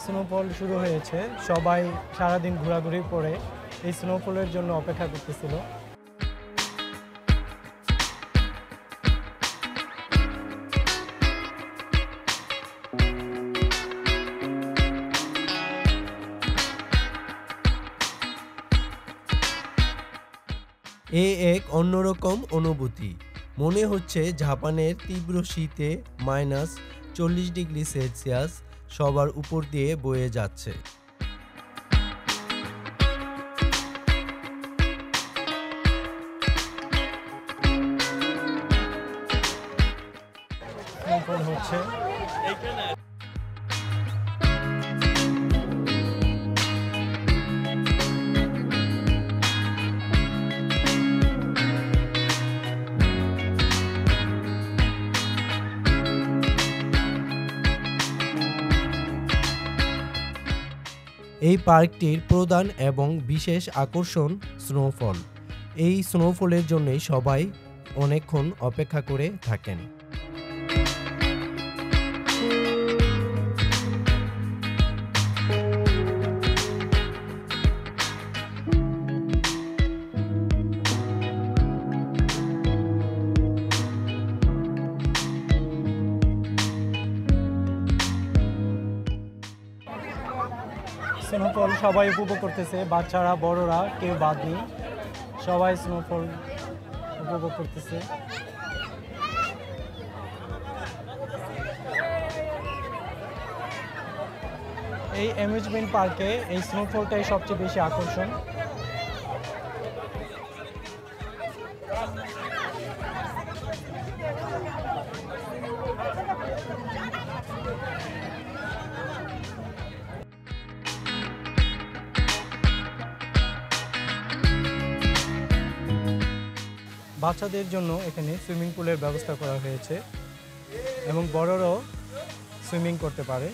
Snowfall শুরু হয়েছে। সবাই সারাদিন ঘোরাঘুরি করে এই স্নোফলের জন্য অপেক্ষা করতেছিল। এক অন্যরকম অনুভূতি। মনে হচ্ছে জাপানের তীব্র শীতে -40°C সবার উপর দিয়ে বয়ে যাচ্ছে। স্নোফল হচ্ছে। এই পার্কটির প্রধান এবং বিশেষ আকর্ষণ স্নোফল। এই স্নোফলের জন্যই সবাই অনেকক্ষণ অপেক্ষা করে থাকেন। স্নোফল সবাই উপভোগ করতেছে, বাচ্চারা বড়রা কেউ বাদ নেই, সবাই স্নোফল উপভোগ করতেছে। এই অ্যামিউজমেন্ট পার্কে এই স্নোফলটাই সবচেয়ে বেশি আকর্ষণ। বাচ্চাদের জন্য এখানে সুইমিং পুলের ব্যবস্থা করা হয়েছে এবং বড়রাও সুইমিং করতে পারে।